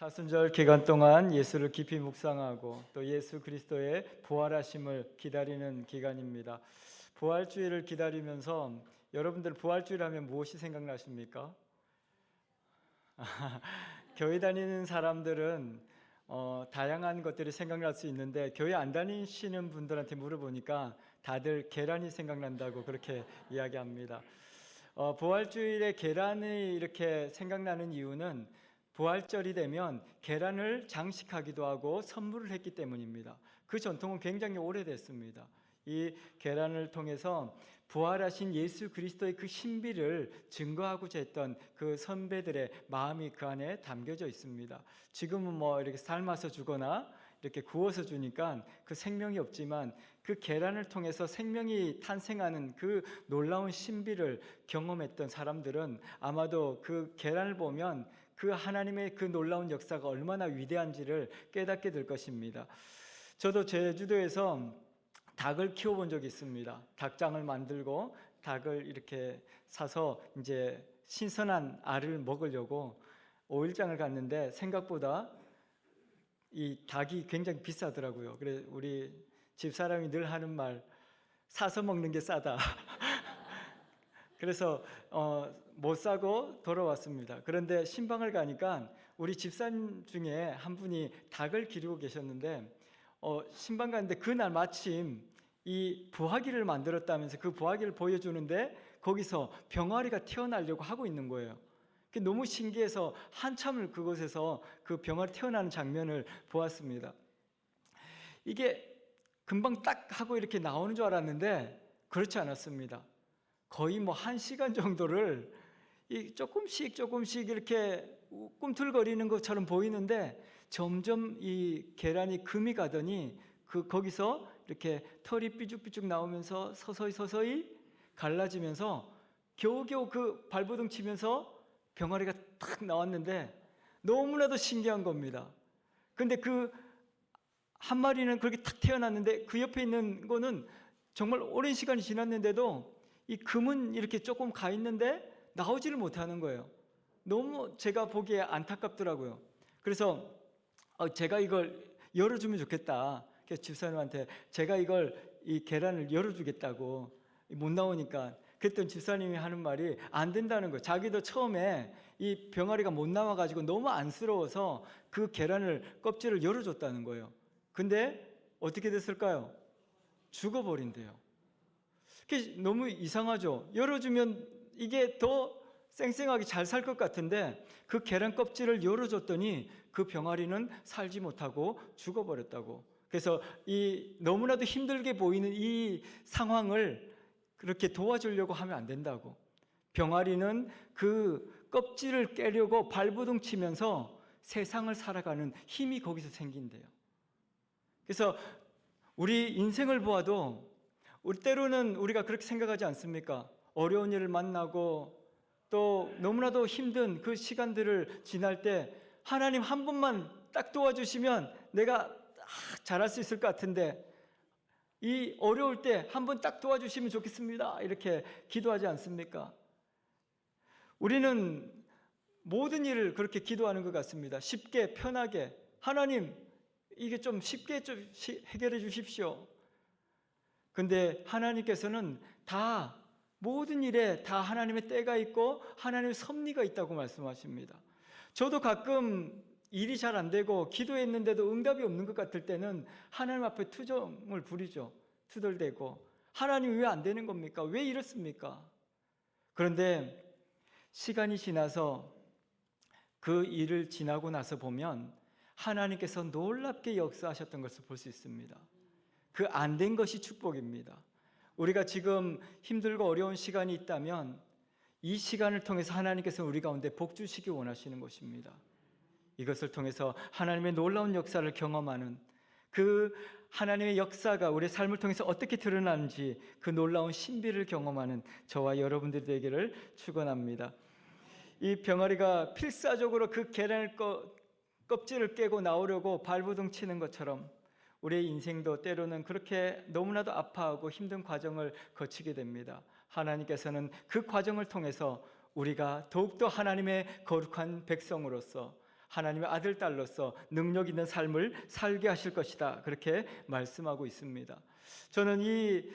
사순절 기간 동안 예수를 깊이 묵상하고 또 예수 그리스도의 부활하심을 기다리는 기간입니다. 부활주일을 기다리면서 여러분들 부활주일 하면 무엇이 생각나십니까? 교회 다니는 사람들은 다양한 것들이 생각날 수 있는데 교회 안 다니시는 분들한테 물어보니까 다들 계란이 생각난다고 그렇게 이야기합니다. 부활주일에 계란이 이렇게 생각나는 이유는 부활절이 되면 계란을 장식하기도 하고 선물을 했기 때문입니다. 그 전통은 굉장히 오래됐습니다. 이 계란을 통해서 부활하신 예수 그리스도의 그 신비를 증거하고자 했던 그 선배들의 마음이 그 안에 담겨져 있습니다. 지금은 뭐 이렇게 삶아서 주거나 이렇게 구워서 주니까 그 생명이 없지만 그 계란을 통해서 생명이 탄생하는 그 놀라운 신비를 경험했던 사람들은 아마도 그 계란을 보면 그 하나님의 그 놀라운 역사가 얼마나 위대한지를 깨닫게 될 것입니다. 저도 제주도에서 닭을 키워본 적이 있습니다. 닭장을 만들고 닭을 이렇게 사서 이제 신선한 알을 먹으려고 5일장을 갔는데 생각보다 이 닭이 굉장히 비싸더라고요. 그래서 우리 집사람이 늘 하는 말, 사서 먹는 게 싸다. 그래서 못 사고 돌아왔습니다. 그런데 신방을 가니까 우리 집사님 중에 한 분이 닭을 기르고 계셨는데 신방 갔는데 그날 마침 이 부화기를 만들었다면서 그 부화기를 보여주는데 거기서 병아리가 태어나려고 하고 있는 거예요. 너무 신기해서 한참을 그곳에서 그 병아리 태어나는 장면을 보았습니다. 이게 금방 딱 하고 이렇게 나오는 줄 알았는데 그렇지 않았습니다. 거의 뭐 1시간 정도를 조금씩 이렇게 꿈틀거리는 것처럼 보이는데 점점 이 계란이 금이 가더니 거기서 이렇게 털이 삐죽삐죽 나오면서 서서히 갈라지면서 겨우겨우 그 발버둥 치면서 병아리가 탁 나왔는데 너무나도 신기한 겁니다. 근데 그 한 마리는 그렇게 탁 태어났는데 그 옆에 있는 거는 정말 오랜 시간이 지났는데도 이 금은 이렇게 조금 가 있는데 나오지를 못하는 거예요. 너무 제가 보기에 안타깝더라고요. 그래서 제가 이걸 열어주면 좋겠다. 그래서 집사님한테 제가 이 계란을 열어주겠다고 못 나오니까 그랬더니 집사님이 하는 말이 안 된다는 거예요. 자기도 처음에 이 병아리가 못 나와가지고 너무 안쓰러워서 그 계란을 껍질을 열어줬다는 거예요. 근데 어떻게 됐을까요? 죽어버린대요. 너무 이상하죠. 열어주면 이게 더 쌩쌩하게 잘 살 것 같은데 그 계란 껍질을 열어줬더니 그 병아리는 살지 못하고 죽어버렸다고. 그래서 이 너무나도 힘들게 보이는 이 상황을 그렇게 도와주려고 하면 안 된다고. 병아리는 그 껍질을 깨려고 발버둥 치면서 세상을 살아가는 힘이 거기서 생긴대요. 그래서 우리 인생을 보아도 때로는 우리가 그렇게 생각하지 않습니까? 어려운 일을 만나고 또 너무나도 힘든 그 시간들을 지날 때 하나님 한 분만 딱 도와주시면 내가 잘할 수 있을 것 같은데 이 어려울 때 한 번 딱 도와주시면 좋겠습니다. 이렇게 기도하지 않습니까? 우리는 모든 일을 그렇게 기도하는 것 같습니다. 쉽게 편하게 하나님 이게 좀 쉽게 좀 해결해 주십시오. 근데 하나님께서는 다 모든 일에 다 하나님의 때가 있고 하나님의 섭리가 있다고 말씀하십니다. 저도 가끔 일이 잘 안 되고 기도했는데도 응답이 없는 것 같을 때는 하나님 앞에 투정을 부리죠. 투덜대고 하나님 왜 안 되는 겁니까? 왜 이렇습니까? 그런데 시간이 지나서 그 일을 지나고 나서 보면 하나님께서 놀랍게 역사하셨던 것을 볼 수 있습니다. 그 안 된 것이 축복입니다. 우리가 지금 힘들고 어려운 시간이 있다면 이 시간을 통해서 하나님께서 우리 가운데 복 주시기 원하시는 것입니다. 이것을 통해서 하나님의 놀라운 역사를 경험하는 그 하나님의 역사가 우리의 삶을 통해서 어떻게 드러나는지 그 놀라운 신비를 경험하는 저와 여러분들이 되기를 축원합니다. 이 병아리가 필사적으로 그 계란을 껍질을 깨고 나오려고 발버둥 치는 것처럼 우리의 인생도 때로는 그렇게 너무나도 아파하고 힘든 과정을 거치게 됩니다. 하나님께서는 그 과정을 통해서 우리가 더욱더 하나님의 거룩한 백성으로서 하나님의 아들, 딸로서 능력 있는 삶을 살게 하실 것이다. 그렇게 말씀하고 있습니다. 저는 이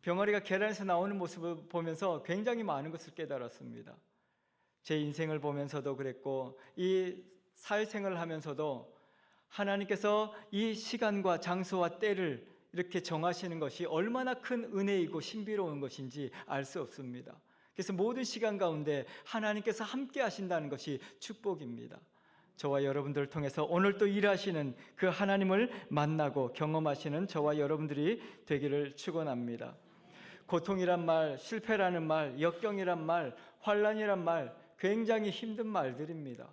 병아리가 계란에서 나오는 모습을 보면서 굉장히 많은 것을 깨달았습니다. 제 인생을 보면서도 그랬고, 이 사회생활을 하면서도 하나님께서 이 시간과 장소와 때를 이렇게 정하시는 것이 얼마나 큰 은혜이고 신비로운 것인지 알 수 없습니다. 그래서 모든 시간 가운데 하나님께서 함께 하신다는 것이 축복입니다. 저와 여러분들을 통해서 오늘 또 일하시는 그 하나님을 만나고 경험하시는 저와 여러분들이 되기를 축원합니다. 고통이란 말, 실패라는 말, 역경이란 말, 환난이란 말, 굉장히 힘든 말들입니다.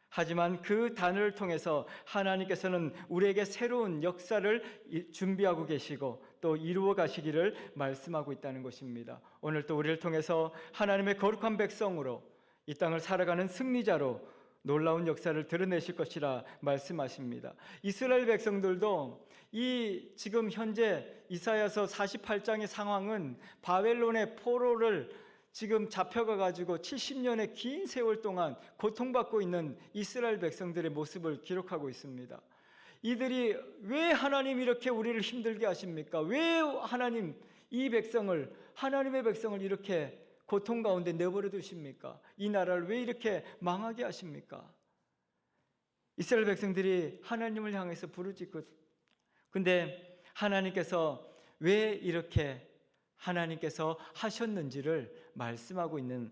하지만 그 단어를 통해서 하나님께서는 우리에게 새로운 역사를 준비하고 계시고 또 이루어 가시기를 말씀하고 있다는 것입니다. 오늘 또 우리를 통해서 하나님의 거룩한 백성으로 이 땅을 살아가는 승리자로 놀라운 역사를 드러내실 것이라 말씀하십니다. 이스라엘 백성들도 이 지금 현재 이사야서 48장의 상황은 바벨론의 포로를 지금 잡혀가 가지고 70년의 긴 세월 동안 고통받고 있는 이스라엘 백성들의 모습을 기록하고 있습니다. 이들이 왜 하나님 이렇게 우리를 힘들게 하십니까? 왜 하나님 이 백성을, 하나님의 백성을 이렇게 고통 가운데 내버려 두십니까? 이 나라를 왜 이렇게 망하게 하십니까? 이스라엘 백성들이 하나님을 향해서 부르짖고, 근데 하나님께서 왜 이렇게 하나님께서 하셨는지를 말씀하고 있는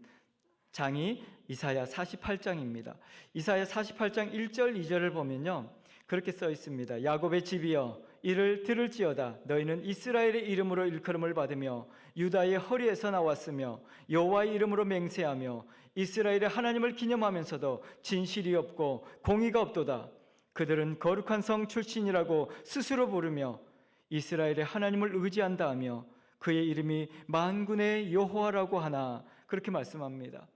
장이 이사야 48장입니다. 이사야 48장 1절 2절을 보면요, 그렇게 써 있습니다. 야곱의 집이여 이를 들을지어다. 너희는 이스라엘의 이름으로 일컬음을 받으며 유다의 허리에서 나왔으며 여호와의 이름으로 맹세하며 이스라엘의 하나님을 기념하면서도 진실이 없고 공의가 없도다. 그들은 거룩한 성 출신이라고 스스로 부르며 이스라엘의 하나님을 의지한다 하며 그의 이름이 만군의 여호와라고 하나, 그렇게 말씀합니다.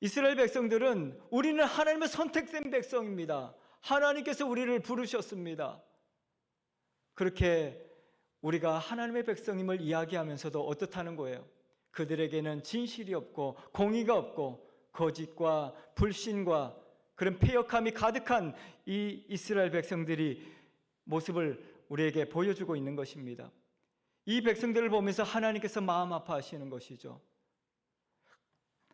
이스라엘 백성들은 우리는 하나님의 선택된 백성입니다. 하나님께서 우리를 부르셨습니다. 그렇게 우리가 하나님의 백성임을 이야기하면서도 어떻다는 거예요? 그들에게는 진실이 없고 공의가 없고 거짓과 불신과 그런 패역함이 가득한 이 이스라엘 백성들이 모습을 우리에게 보여주고 있는 것입니다. 이 백성들을 보면서 하나님께서 마음 아파하시는 것이죠.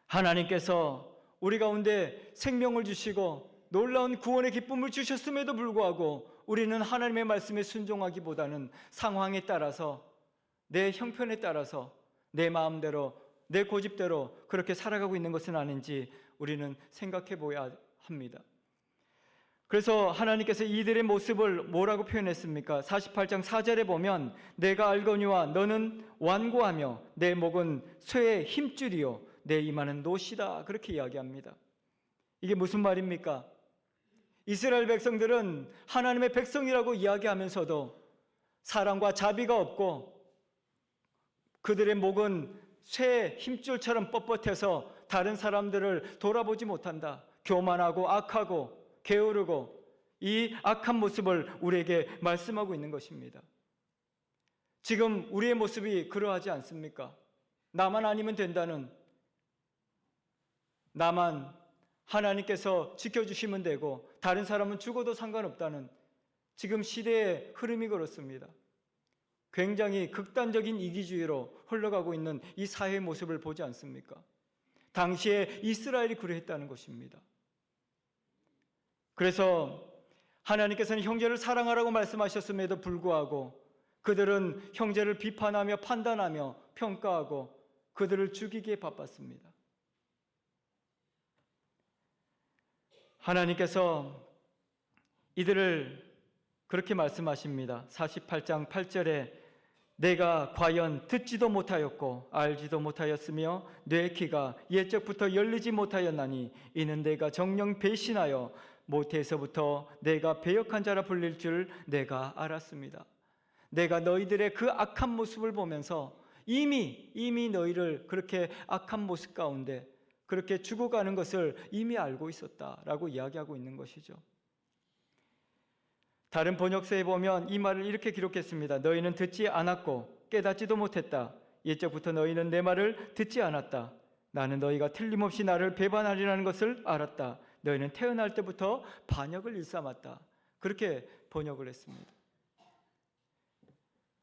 하나님께서 우리 가운데 생명을 주시고 놀라운 구원의 기쁨을 주셨음에도 불구하고 우리는 하나님의 말씀에 순종하기보다는 상황에 따라서, 내 형편에 따라서, 내 마음대로, 내 고집대로 그렇게 살아가고 있는 것은 아닌지 우리는 생각해 보아야 합니다. 그래서 하나님께서 이들의 모습을 뭐라고 표현했습니까? 48장 4절에 보면 내가 알거니와 너는 완고하며 내 목은 쇠의 힘줄이요 내 이마는 노시다, 그렇게 이야기합니다. 이게 무슨 말입니까? 이스라엘 백성들은 하나님의 백성이라고 이야기하면서도 사랑과 자비가 없고 그들의 목은 쇠의 힘줄처럼 뻣뻣해서 다른 사람들을 돌아보지 못한다. 교만하고 악하고 게으르고 이 악한 모습을 우리에게 말씀하고 있는 것입니다. 지금 우리의 모습이 그러하지 않습니까? 나만 아니면 된다는, 나만 하나님께서 지켜주시면 되고 다른 사람은 죽어도 상관없다는 지금 시대의 흐름이 그렇습니다. 굉장히 극단적인 이기주의로 흘러가고 있는 이 사회의 모습을 보지 않습니까? 당시에 이스라엘이 그러했다는 것입니다. 그래서 하나님께서는 형제를 사랑하라고 말씀하셨음에도 불구하고 그들은 형제를 비판하며 판단하며 평가하고 그들을 죽이기에 바빴습니다. 하나님께서 이들을 그렇게 말씀하십니다. 48장 8절에 내가 과연 듣지도 못하였고 알지도 못하였으며 내 귀가 옛적부터 열리지 못하였나니 이는 내가 정녕 배신하여 모태에서부터 내가 배역한 자라 불릴 줄 내가 알았습니다. 내가 너희들의 그 악한 모습을 보면서 이미 너희를 그렇게 악한 모습 가운데 그렇게 죽어가는 것을 이미 알고 있었다라고 이야기하고 있는 것이죠. 다른 번역서에 보면 이 말을 이렇게 기록했습니다. 너희는 듣지 않았고 깨닫지도 못했다. 옛적부터 너희는 내 말을 듣지 않았다. 나는 너희가 틀림없이 나를 배반하리라는 것을 알았다. 너희는 태어날 때부터 반역을 일삼았다. 그렇게 번역을 했습니다.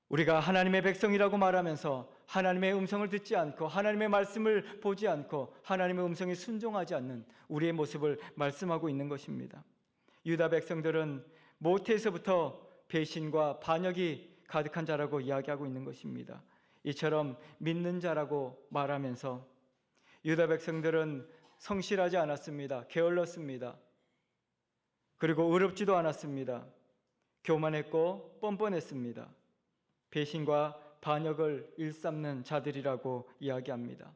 우리가 하나님의 백성이라고 말하면서 하나님의 음성을 듣지 않고 하나님의 말씀을 보지 않고 하나님의 음성에 순종하지 않는 우리의 모습을 말씀하고 있는 것입니다. 유다 백성들은 모태에서부터 배신과 반역이 가득한 자라고 이야기하고 있는 것입니다. 이처럼 믿는 자라고 말하면서 유다 백성들은 성실하지 않았습니다. 게을렀습니다. 그리고 의롭지도 않았습니다. 교만했고 뻔뻔했습니다. 배신과 반역을 일삼는 자들이라고 이야기합니다.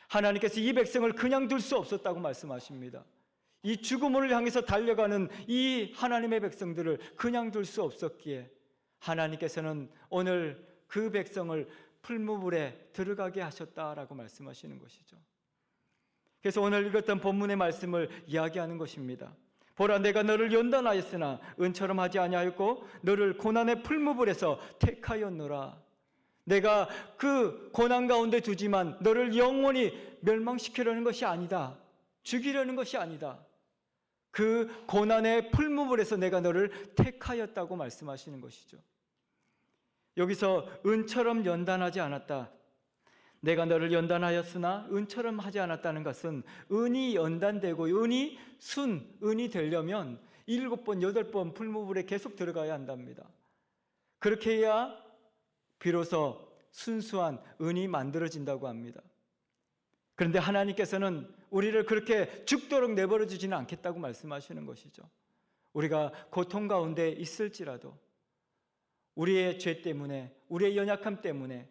하나님께서 이 백성을 그냥 둘 수 없었다고 말씀하십니다. 이 죽음을 향해서 달려가는 이 하나님의 백성들을 그냥 둘 수 없었기에 하나님께서는 오늘 그 백성을 풀무불에 들어가게 하셨다라고 말씀하시는 것이죠. 그래서 오늘 읽었던 본문의 말씀을 이야기하는 것입니다. 보라, 내가 너를 연단하였으나 은처럼 하지 아니하였고 너를 고난의 풀무불에서 택하였노라. 내가 그 고난 가운데 두지만 너를 영원히 멸망시키려는 것이 아니다. 죽이려는 것이 아니다. 그 고난의 풀무불에서 내가 너를 택하였다고 말씀하시는 것이죠. 여기서 은처럼 연단하지 않았다. 내가 너를 연단하였으나 은처럼 하지 않았다는 것은 은이 연단되고 은이 되려면 7번, 8번 풀무불에 계속 들어가야 한답니다. 그렇게 해야 비로소 순수한 은이 만들어진다고 합니다. 그런데 하나님께서는 우리를 그렇게 죽도록 내버려 두지는 않겠다고 말씀하시는 것이죠. 우리가 고통 가운데 있을지라도 우리의 죄 때문에, 우리의 연약함 때문에,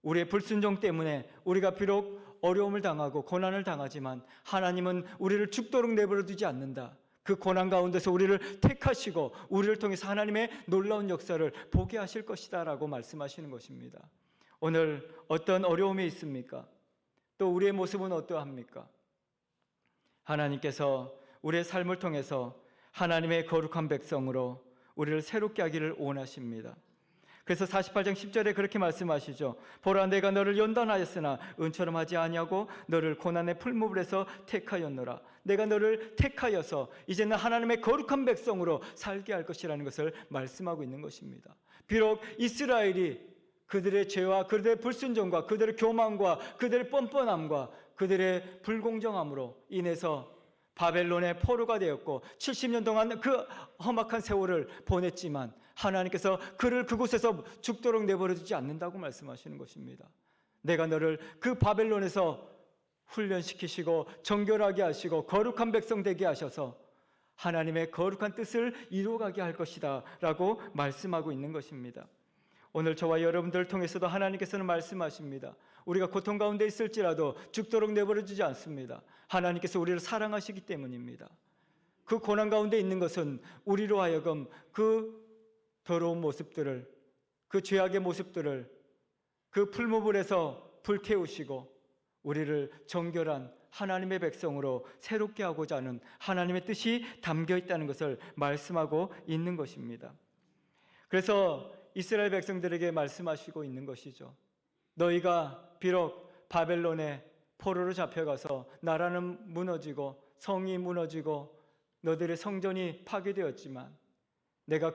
우리의 불순종 때문에 우리가 비록 어려움을 당하고 고난을 당하지만 하나님은 우리를 죽도록 내버려 두지 않는다. 그 고난 가운데서 우리를 택하시고 우리를 통해서 하나님의 놀라운 역사를 보게 하실 것이다 라고 말씀하시는 것입니다. 오늘 어떤 어려움이 있습니까? 또 우리의 모습은 어떠합니까? 하나님께서 우리의 삶을 통해서 하나님의 거룩한 백성으로 우리를 새롭게 하기를 원하십니다. 그래서 48장 10절에 그렇게 말씀하시죠. 보라, 내가 너를 연단하였으나 은처럼 하지 아니하고 너를 고난의 풀무불에서 택하였노라. 내가 너를 택하여서 이제는 하나님의 거룩한 백성으로 살게 할 것이라는 것을 말씀하고 있는 것입니다. 비록 이스라엘이 그들의 죄와 그들의 불순종과 그들의 교만과 그들의 뻔뻔함과 그들의 불공정함으로 인해서 바벨론의 포로가 되었고 70년 동안 그 험악한 세월을 보냈지만 하나님께서 그를 그곳에서 죽도록 내버려두지 않는다고 말씀하시는 것입니다. 내가 너를 그 바벨론에서 훈련시키시고 정결하게 하시고 거룩한 백성 되게 하셔서 하나님의 거룩한 뜻을 이루어가게 할 것이다 라고 말씀하고 있는 것입니다. 오늘 저와 여러분들을 통해서도 하나님께서는 말씀하십니다. 우리가 고통 가운데 있을지라도 죽도록 내버려두지 않습니다. 하나님께서 우리를 사랑하시기 때문입니다. 그 고난 가운데 있는 것은 우리로 하여금 그 더러운 모습들을, 그 죄악의 모습들을 그 풀무불에서 불태우시고 우리를 정결한 하나님의 백성으로 새롭게 하고자 하는 하나님의 뜻이 담겨 있다는 것을 말씀하고 있는 것입니다. 그래서 이스라엘 백성들에게 말씀하시고 있는 것이죠. 너희가 비록 바벨론의 포로로 잡혀가서 나라는 무너지고 성이 무너지고 너들의 성전이 파괴되었지만 내가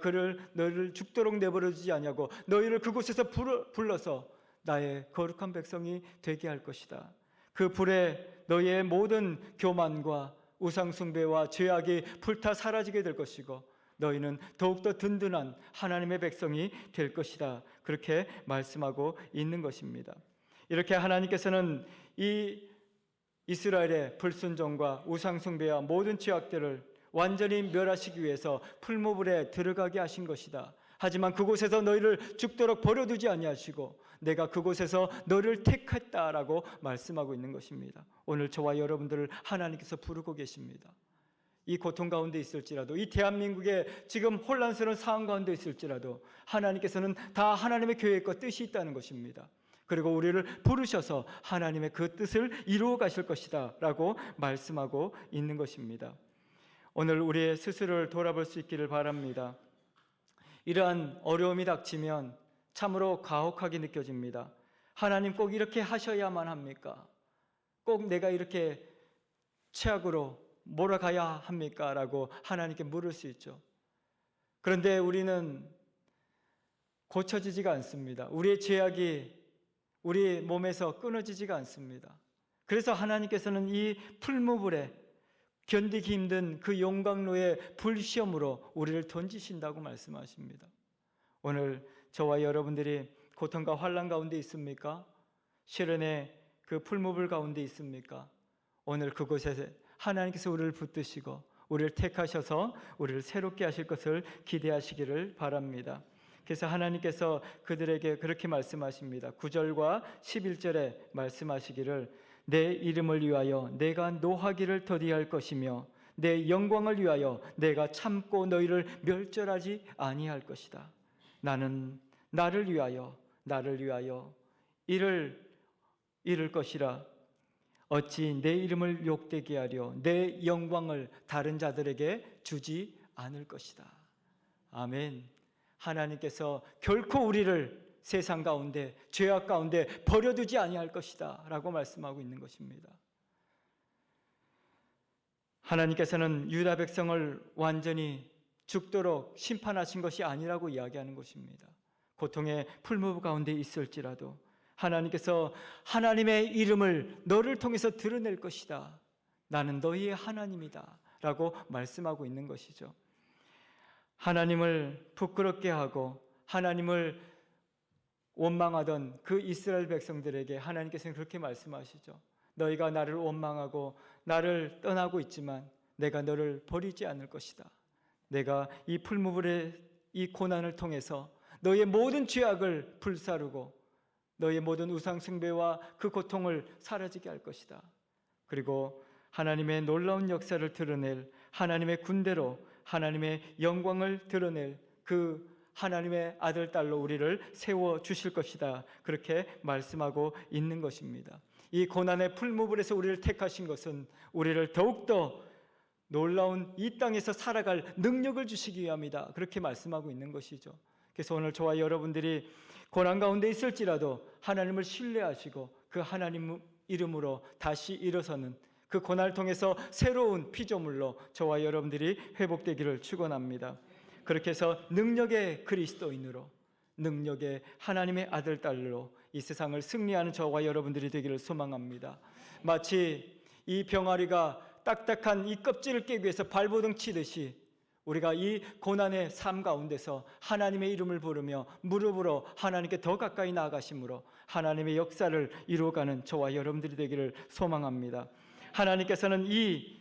너희를 죽도록 내버려두지 아니하고 너희를 그곳에서 불러서 나의 거룩한 백성이 되게 할 것이다. 그 불에 너희의 모든 교만과 우상숭배와 죄악이 불타 사라지게 될 것이고 너희는 더욱더 든든한 하나님의 백성이 될 것이다. 그렇게 말씀하고 있는 것입니다. 이렇게 하나님께서는 이 이스라엘의 불순종과 우상숭배와 모든 죄악들을 완전히 멸하시기 위해서 풀무불에 들어가게 하신 것이다. 하지만 그곳에서 너희를 죽도록 버려두지 아니하시고 내가 그곳에서 너를 택했다라고 말씀하고 있는 것입니다. 오늘 저와 여러분들을 하나님께서 부르고 계십니다. 이 고통 가운데 있을지라도 이 대한민국의 지금 혼란스러운 상황 가운데 있을지라도 하나님께서는 다 하나님의 계획과 뜻이 있다는 것입니다. 그리고 우리를 부르셔서 하나님의 그 뜻을 이루어 가실 것이다 라고 말씀하고 있는 것입니다. 오늘 우리의 스스로를 돌아볼 수 있기를 바랍니다. 이러한 어려움이 닥치면 참으로 가혹하게 느껴집니다. 하나님 꼭 이렇게 하셔야만 합니까? 꼭 내가 이렇게 최악으로 몰아가야 합니까? 라고 하나님께 물을 수 있죠. 그런데 우리는 고쳐지지가 않습니다. 우리의 죄악이 우리 몸에서 끊어지지가 않습니다. 그래서 하나님께서는 이 풀무불에 견디기 힘든 그 용광로의 불시험으로 우리를 던지신다고 말씀하십니다. 오늘 저와 여러분들이 고통과 환난 가운데 있습니까? 시련의 그 풀무불 가운데 있습니까? 오늘 그곳에 하나님께서 우리를 붙드시고 우리를 택하셔서 우리를 새롭게 하실 것을 기대하시기를 바랍니다. 그래서 하나님께서 그들에게 그렇게 말씀하십니다. 9절과 11절에 말씀하시기를 내 이름을 위하여 내가 노하기를 더디할 것이며 내 영광을 위하여 내가 참고 너희를 멸절하지 아니할 것이다. 나는 나를 위하여 이를 것이라. 어찌 내 이름을 욕되게 하려 내 영광을 다른 자들에게 주지 않을 것이다. 아멘. 하나님께서 결코 우리를 세상 가운데 죄악 가운데 버려두지 아니할 것이다 라고 말씀하고 있는 것입니다. 하나님께서는 유다 백성을 완전히 죽도록 심판하신 것이 아니라고 이야기하는 것입니다. 고통의 풀무불 가운데 있을지라도 하나님께서 하나님의 이름을 너를 통해서 드러낼 것이다. 나는 너희의 하나님이다 라고 말씀하고 있는 것이죠. 하나님을 부끄럽게 하고 하나님을 원망하던 그 이스라엘 백성들에게 하나님께서는 그렇게 말씀하시죠. 너희가 나를 원망하고 나를 떠나고 있지만 내가 너를 버리지 않을 것이다. 내가 이 풀무불의 이 고난을 통해서 너희의 모든 죄악을 불사르고 너희의 모든 우상 숭배와 그 고통을 사라지게 할 것이다. 그리고 하나님의 놀라운 역사를 드러낼 하나님의 군대로 하나님의 영광을 드러낼 그 하나님의 아들 딸로 우리를 세워 주실 것이다. 그렇게 말씀하고 있는 것입니다. 이 고난의 풀무불에서 우리를 택하신 것은 우리를 더욱더 놀라운 이 땅에서 살아갈 능력을 주시기 위함이다. 그렇게 말씀하고 있는 것이죠. 그래서 오늘 저와 여러분들이 고난 가운데 있을지라도 하나님을 신뢰하시고 그 하나님 이름으로 다시 일어서는 그 고난을 통해서 새로운 피조물로 저와 여러분들이 회복되기를 축원합니다. 그렇게 해서 능력의 그리스도인으로 능력의 하나님의 아들 딸로 이 세상을 승리하는 저와 여러분들이 되기를 소망합니다. 마치 이 병아리가 딱딱한 이 껍질을 깨기 위해서 발버둥 치듯이 우리가 이 고난의 삶 가운데서 하나님의 이름을 부르며 무릎으로 하나님께 더 가까이 나아가심으로 하나님의 역사를 이루어가는 저와 여러분들이 되기를 소망합니다. 하나님께서는 이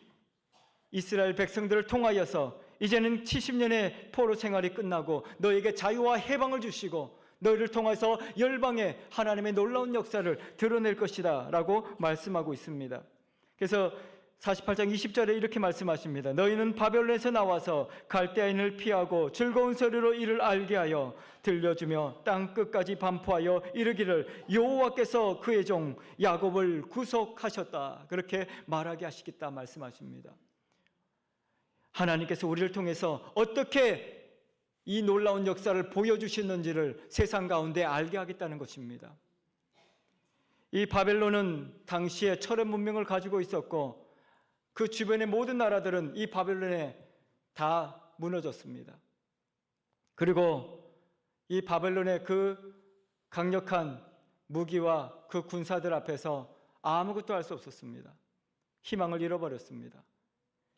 이스라엘 백성들을 통하여서 이제는 70년의 포로 생활이 끝나고 너에게 자유와 해방을 주시고 너희를 통해서 열방에 하나님의 놀라운 역사를 드러낼 것이다 라고 말씀하고 있습니다. 그래서 48장 20절에 이렇게 말씀하십니다. 너희는 바벨론에서 나와서 갈대아인을 피하고 즐거운 소리로 이를 알게 하여 들려주며 땅 끝까지 반포하여 이르기를 여호와께서 그의 종 야곱을 구속하셨다. 그렇게 말하게 하시겠다 말씀하십니다. 하나님께서 우리를 통해서 어떻게 이 놀라운 역사를 보여주시는지를 세상 가운데 알게 하겠다는 것입니다. 이 바벨론은 당시에 철의 문명을 가지고 있었고 그 주변의 모든 나라들은 이 바벨론에 다 무너졌습니다. 그리고 이 바벨론의 그 강력한 무기와 그 군사들 앞에서 아무것도 할 수 없었습니다. 희망을 잃어버렸습니다.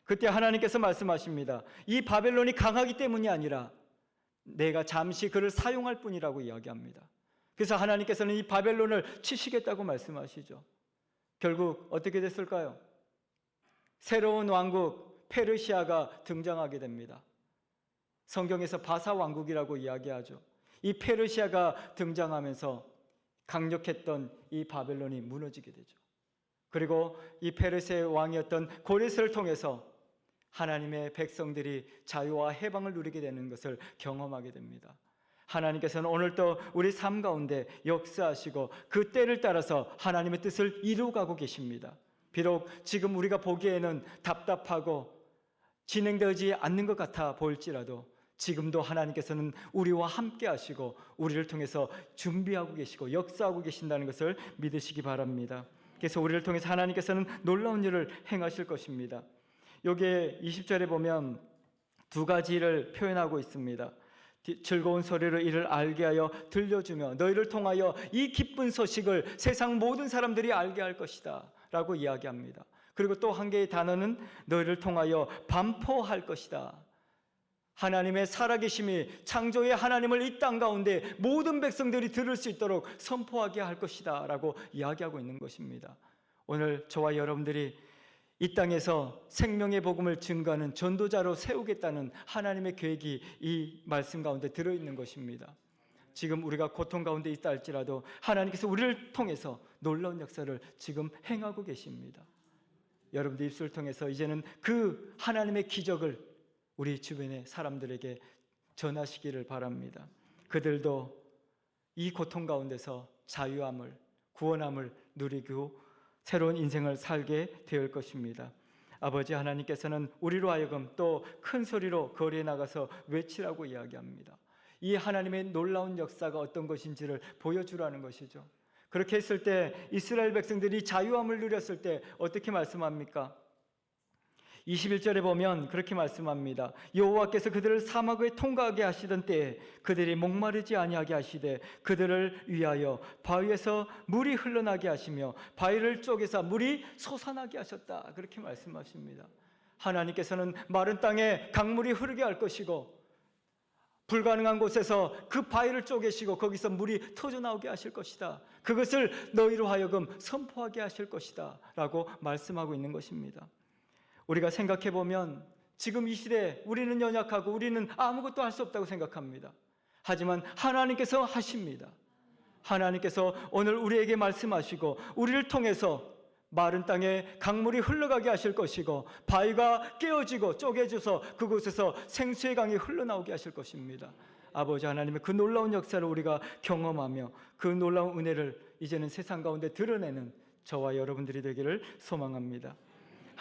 그때 하나님께서 말씀하십니다. 이 바벨론이 강하기 때문이 아니라 내가 잠시 그를 사용할 뿐이라고 이야기합니다. 그래서 하나님께서는 이 바벨론을 치시겠다고 말씀하시죠. 결국 어떻게 됐을까요? 새로운 왕국 페르시아가 등장하게 됩니다. 성경에서 바사 왕국이라고 이야기하죠. 이 페르시아가 등장하면서 강력했던 이 바벨론이 무너지게 되죠. 그리고 이 페르시아의 왕이었던 고레스를 통해서 하나님의 백성들이 자유와 해방을 누리게 되는 것을 경험하게 됩니다. 하나님께서는 오늘도 우리 삶 가운데 역사하시고 그 때를 따라서 하나님의 뜻을 이루어가고 계십니다. 비록 지금 우리가 보기에는 답답하고 진행되지 않는 것 같아 보일지라도 지금도 하나님께서는 우리와 함께 하시고 우리를 통해서 준비하고 계시고 역사하고 계신다는 것을 믿으시기 바랍니다. 그래서 우리를 통해서 하나님께서는 놀라운 일을 행하실 것입니다. 여기에 20절에 보면 두 가지를 표현하고 있습니다. 즐거운 소리로 이를 알게 하여 들려주며 너희를 통하여 이 기쁜 소식을 세상 모든 사람들이 알게 할 것이다 라고 이야기합니다. 그리고 또 한 개의 단어는 너희를 통하여 반포할 것이다. 하나님의 살아계심이, 창조의 하나님을 이 땅 가운데 모든 백성들이 들을 수 있도록 선포하게 할 것이다 라고 이야기하고 있는 것입니다. 오늘 저와 여러분들이 이 땅에서 생명의 복음을 증거하는 전도자로 세우겠다는 하나님의 계획이 이 말씀 가운데 들어있는 것입니다. 지금 우리가 고통 가운데 있다 할지라도 하나님께서 우리를 통해서 놀라운 역사를 지금 행하고 계십니다. 여러분들 입술을 통해서 이제는 그 하나님의 기적을 우리 주변의 사람들에게 전하시기를 바랍니다. 그들도 이 고통 가운데서 자유함을, 구원함을 누리고 새로운 인생을 살게 될 것입니다. 아버지 하나님께서는 우리로 하여금 또 큰 소리로 거리에 나가서 외치라고 이야기합니다. 이 하나님의 놀라운 역사가 어떤 것인지를 보여주라는 것이죠. 그렇게 했을 때 이스라엘 백성들이 자유함을 누렸을 때 어떻게 말씀합니까? 21절에 보면 그렇게 말씀합니다. 여호와께서 그들을 사막에 통과하게 하시던 때에 그들이 목마르지 아니하게 하시되 그들을 위하여 바위에서 물이 흘러나게 하시며 바위를 쪼개서 물이 솟아나게 하셨다. 그렇게 말씀하십니다. 하나님께서는 마른 땅에 강물이 흐르게 할 것이고 불가능한 곳에서 그 바위를 쪼개시고 거기서 물이 터져나오게 하실 것이다. 그것을 너희로 하여금 선포하게 하실 것이다 라고 말씀하고 있는 것입니다. 우리가 생각해 보면 지금 이 시대에 우리는 연약하고 우리는 아무것도 할 수 없다고 생각합니다. 하지만 하나님께서 하십니다. 하나님께서 오늘 우리에게 말씀하시고 우리를 통해서 마른 땅에 강물이 흘러가게 하실 것이고 바위가 깨어지고 쪼개져서 그곳에서 생수의 강이 흘러나오게 하실 것입니다. 아버지 하나님의 그 놀라운 역사를 우리가 경험하며 그 놀라운 은혜를 이제는 세상 가운데 드러내는 저와 여러분들이 되기를 소망합니다.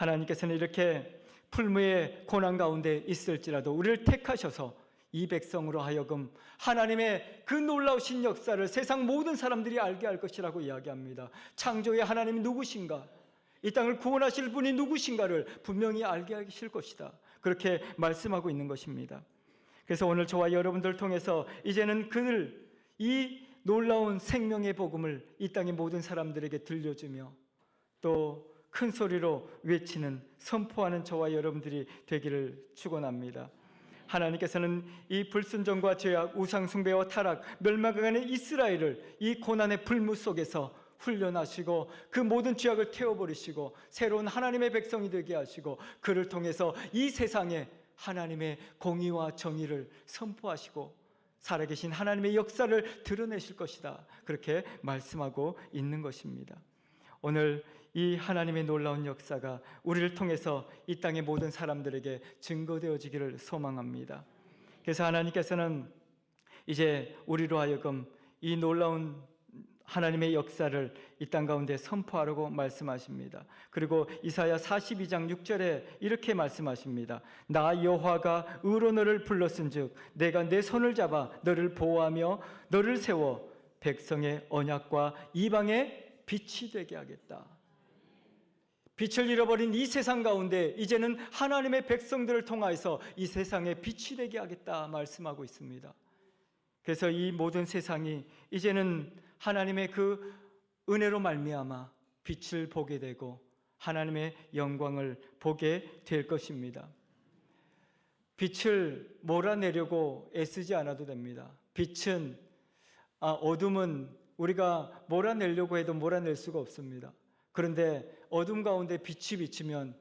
하나님께서는 이렇게 풀무의 고난 가운데 있을지라도 우리를 택하셔서 이 백성으로 하여금 하나님의 그 놀라우신 역사를 세상 모든 사람들이 알게 할 것이라고 이야기합니다. 창조의 하나님이 누구신가, 이 땅을 구원하실 분이 누구신가를 분명히 알게 하실 것이다. 그렇게 말씀하고 있는 것입니다. 그래서 오늘 저와 여러분들 통해서 이제는 이 놀라운 생명의 복음을 이 땅의 모든 사람들에게 들려주며 또 큰 소리로 외치는, 선포하는 저와 여러분들이 되기를 축원합니다. 하나님께서는 이 불순종과 죄악, 우상숭배와 타락, 멸망하는 이스라엘을 이 고난의 불무 속에서 훈련하시고 그 모든 죄악을 태워버리시고 새로운 하나님의 백성이 되게 하시고 그를 통해서 이 세상에 하나님의 공의와 정의를 선포하시고 살아계신 하나님의 역사를 드러내실 것이다. 그렇게 말씀하고 있는 것입니다. 오늘 이 하나님의 놀라운 역사가 우리를 통해서 이 땅의 모든 사람들에게 증거되어지기를 소망합니다. 그래서 하나님께서는 이제 우리로 하여금 이 놀라운 하나님의 역사를 이 땅 가운데 선포하라고 말씀하십니다. 그리고 이사야 42장 6절에 이렇게 말씀하십니다. 나 여호와가 의로 너를 불렀은즉 내가 내 손을 잡아 너를 보호하며 너를 세워 백성의 언약과 이방의 빛이 되게 하겠다. 빛을 잃어버린 이 세상 가운데 이제는 하나님의 백성들을 통하여서 이 세상에 빛이 되게 하겠다 말씀하고 있습니다. 그래서 이 모든 세상이 이제는 하나님의 그 은혜로 말미암아 빛을 보게 되고 하나님의 영광을 보게 될 것입니다. 빛을 몰아내려고 애쓰지 않아도 됩니다. 어둠은 우리가 몰아내려고 해도 몰아낼 수가 없습니다. 그런데 어둠 가운데 빛이 비치면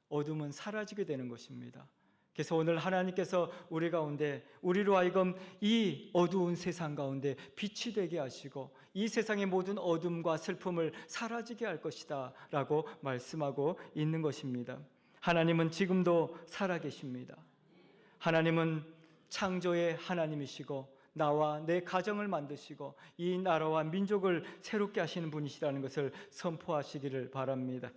어둠은 사라지게 되는 것입니다. 그래서 오늘 하나님께서 우리 가운데 우리로 하여금 이 어두운 세상 가운데 빛이 되게 하시고 이 세상의 모든 어둠과 슬픔을 사라지게 할 것이다 라고 말씀하고 있는 것입니다. 하나님은 지금도 살아계십니다. 하나님은 창조의 하나님이시고 나와 내 가정을 만드시고 이 나라와 민족을 새롭게 하시는 분이시라는 것을 선포하시기를 바랍니다.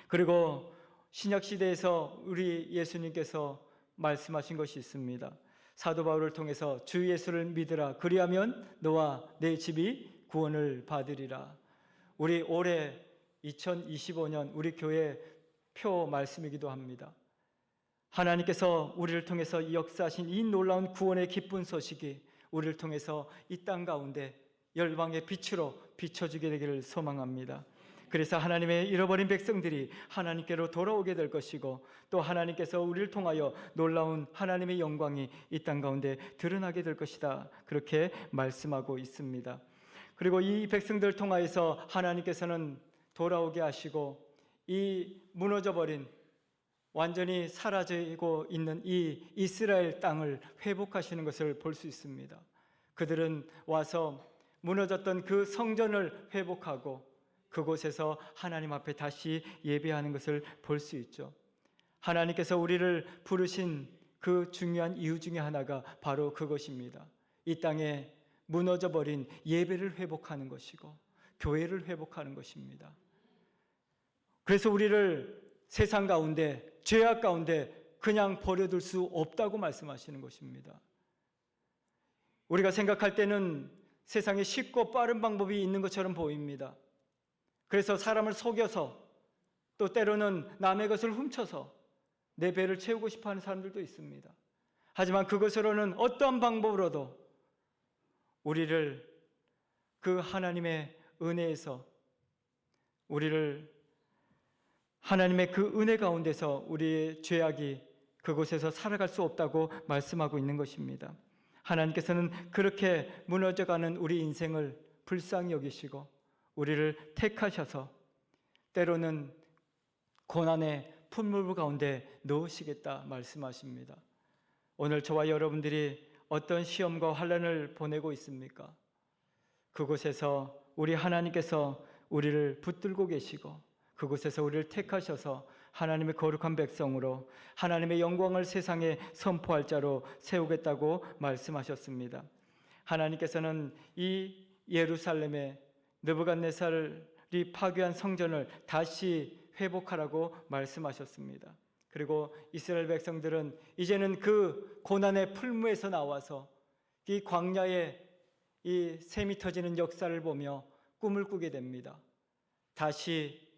그리고 신약시대에서 우리 예수님께서 말씀하신 것이 있습니다. 사도 바울을 통해서 주 예수를 믿으라 그리하면 너와 내 집이 구원을 받으리라. 우리 올해 2025년 우리 교회 표 말씀이기도 합니다. 하나님께서 우리를 통해서 역사하신 이 놀라운 구원의 기쁜 소식이 우리를 통해서 이 땅 가운데 열방의 빛으로 비춰지게 되기를 소망합니다. 그래서 하나님의 잃어버린 백성들이 하나님께로 돌아오게 될 것이고, 또 하나님께서 우리를 통하여 놀라운 하나님의 영광이 이 땅 가운데 드러나게 될 것이다, 그렇게 말씀하고 있습니다. 그리고 이 백성들을 통하여서 하나님께서는 돌아오게 하시고, 이 무너져버린, 완전히 사라지고 있는 이 이스라엘 땅을 회복하시는 것을 볼 수 있습니다. 그들은 와서 무너졌던 그 성전을 회복하고 그곳에서 하나님 앞에 다시 예배하는 것을 볼 수 있죠. 하나님께서 우리를 부르신 그 중요한 이유 중에 하나가 바로 그것입니다. 이 땅에 무너져버린 예배를 회복하는 것이고 교회를 회복하는 것입니다. 그래서 우리를 세상 가운데, 죄악 가운데 그냥 버려둘 수 없다고 말씀하시는 것입니다. 우리가 생각할 때는 세상에 쉽고 빠른 방법이 있는 것처럼 보입니다. 그래서 사람을 속여서, 또 때로는 남의 것을 훔쳐서 내 배를 채우고 싶어하는 사람들도 있습니다. 하지만 그것으로는 어떠한 방법으로도 우리를 그 하나님의 은혜에서, 우리를 하나님의 그 은혜 가운데서 우리의 죄악이 그곳에서 살아갈 수 없다고 말씀하고 있는 것입니다. 하나님께서는 그렇게 무너져가는 우리 인생을 불쌍히 여기시고 우리를 택하셔서 때로는 고난의 풀물 가운데 넣으시겠다 말씀하십니다. 오늘 저와 여러분들이 어떤 시험과 환난을 보내고 있습니까? 그곳에서 우리 하나님께서 우리를 붙들고 계시고 그곳에서 우리를 택하셔서 하나님의 거룩한 백성으로 하나님의 영광을 세상에 선포할 자로 세우겠다고 말씀하셨습니다. 하나님께서는 이 예루살렘에 느부갓네살이 파괴한 성전을 다시 회복하라고 말씀하셨습니다. 그리고 이스라엘 백성들은 이제는 그 고난의 풀무에서 나와서 이 광야의 이 샘이 터지는 역사를 보며 꿈을 꾸게 됩니다. 다시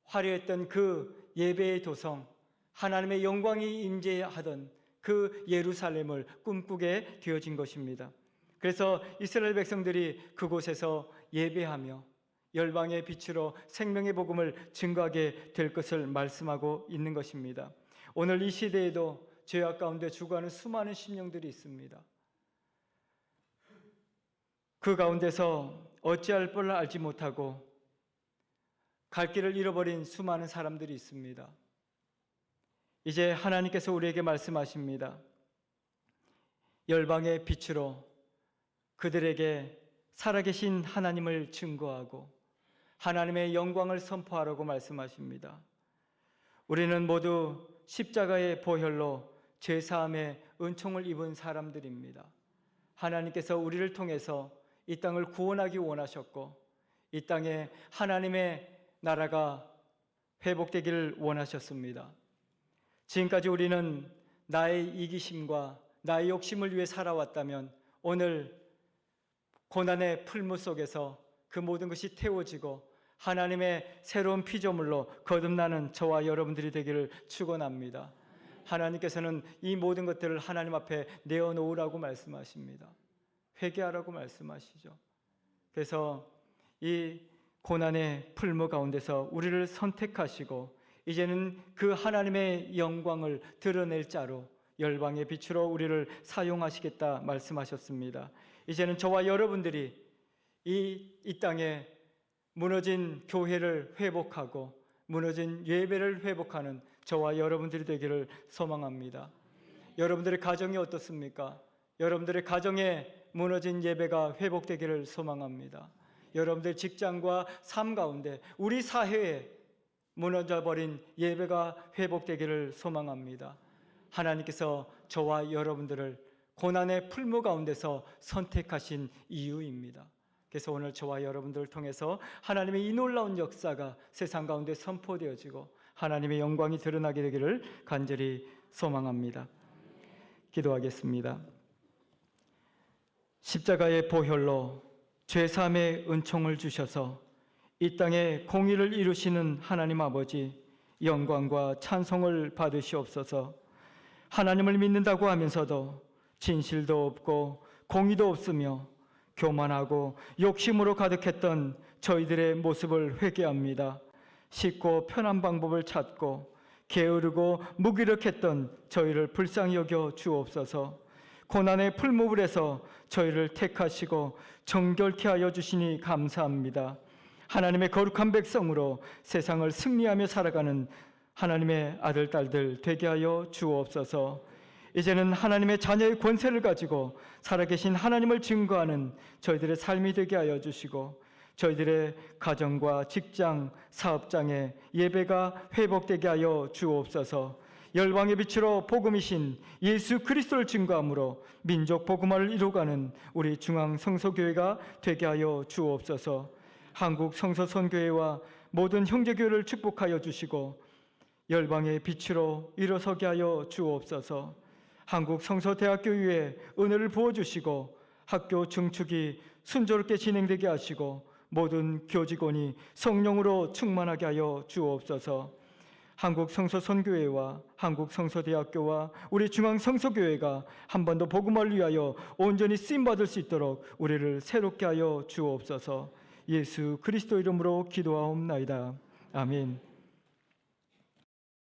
화려했던 그 예배의 도성, 하나님의 영광이 임재하던 그 예루살렘을 꿈꾸게 되어진 것입니다. 그래서 이스라엘 백성들이 그곳에서 예배하며 열방의 빛으로 생명의 복음을 증거하게 될 것을 말씀하고 있는 것입니다. 오늘 이 시대에도 죄악 가운데 죽어가는 수많은 심령들이 있습니다. 그 가운데서 어찌할 바를 알지 못하고 갈 길을 잃어버린 수많은 사람들이 있습니다. 이제 하나님께서 우리에게 말씀하십니다. 열방의 빛으로 그들에게 살아계신 하나님을 증거하고 하나님의 영광을 선포하라고 말씀하십니다. 우리는 모두 십자가의 보혈로 죄사함의 은총을 입은 사람들입니다. 하나님께서 우리를 통해서 이 땅을 구원하기 원하셨고 이 땅에 하나님의 나라가 회복되기를 원하셨습니다. 지금까지 우리는 나의 이기심과 나의 욕심을 위해 살아왔다면 오늘 고난의 풀무 속에서 그 모든 것이 태워지고 하나님의 새로운 피조물로 거듭나는 저와 여러분들이 되기를 축원합니다. 하나님께서는 이 모든 것들을 하나님 앞에 내어놓으라고 말씀하십니다. 회개하라고 말씀하시죠. 그래서 이 고난의 풀무 가운데서 우리를 선택하시고 이제는 그 하나님의 영광을 드러낼 자로 열방의 빛으로 우리를 사용하시겠다 말씀하셨습니다. 이제는 저와 여러분들이 이 땅에 무너진 교회를 회복하고 무너진 예배를 회복하는 저와 여러분들이 되기를 소망합니다. 여러분들의 가정이 어떻습니까? 여러분들의 가정에 무너진 예배가 회복되기를 소망합니다. 여러분들 직장과 삶 가운데 우리 사회에 무너져버린 예배가 회복되기를 소망합니다. 하나님께서 저와 여러분들을 고난의 풀무 가운데서 선택하신 이유입니다. 그래서 오늘 저와 여러분들을 통해서 하나님의 이 놀라운 역사가 세상 가운데 선포되어지고 하나님의 영광이 드러나게 되기를 간절히 소망합니다. 기도하겠습니다. 십자가의 보혈로 죄사함의 은총을 주셔서 이 땅에 공의를 이루시는 하나님 아버지, 영광과 찬송을 받으시옵소서. 하나님을 믿는다고 하면서도 진실도 없고 공의도 없으며 교만하고 욕심으로 가득했던 저희들의 모습을 회개합니다. 쉽고 편한 방법을 찾고 게으르고 무기력했던 저희를 불쌍히 여겨 주옵소서. 고난의 풀무불에서 저희를 택하시고 정결케 하여 주시니 감사합니다. 하나님의 거룩한 백성으로 세상을 승리하며 살아가는 하나님의 아들, 딸들 되게 하여 주옵소서. 이제는 하나님의 자녀의 권세를 가지고 살아계신 하나님을 증거하는 저희들의 삶이 되게 하여 주시고, 저희들의 가정과 직장, 사업장에 예배가 회복되게 하여 주옵소서. 열방의 빛으로 복음이신 예수 그리스도를 증거함으로 민족 복음화를 이루어가는 우리 중앙성서교회가 되게 하여 주옵소서. 한국 성서선교회와 모든 형제교회를 축복하여 주시고 열방의 빛으로 일어서게 하여 주옵소서. 한국 성서대학교 위에 은혜를 부어주시고 학교 증축이 순조롭게 진행되게 하시고 모든 교직원이 성령으로 충만하게 하여 주옵소서. 한국 성서선교회와 한국 성서대학교와 우리 중앙성서교회가 한 번 더 복음화를 위하여 온전히 쓰임받을 수 있도록 우리를 새롭게 하여 주옵소서. 예수 그리스도 이름으로 기도하옵나이다. 아멘.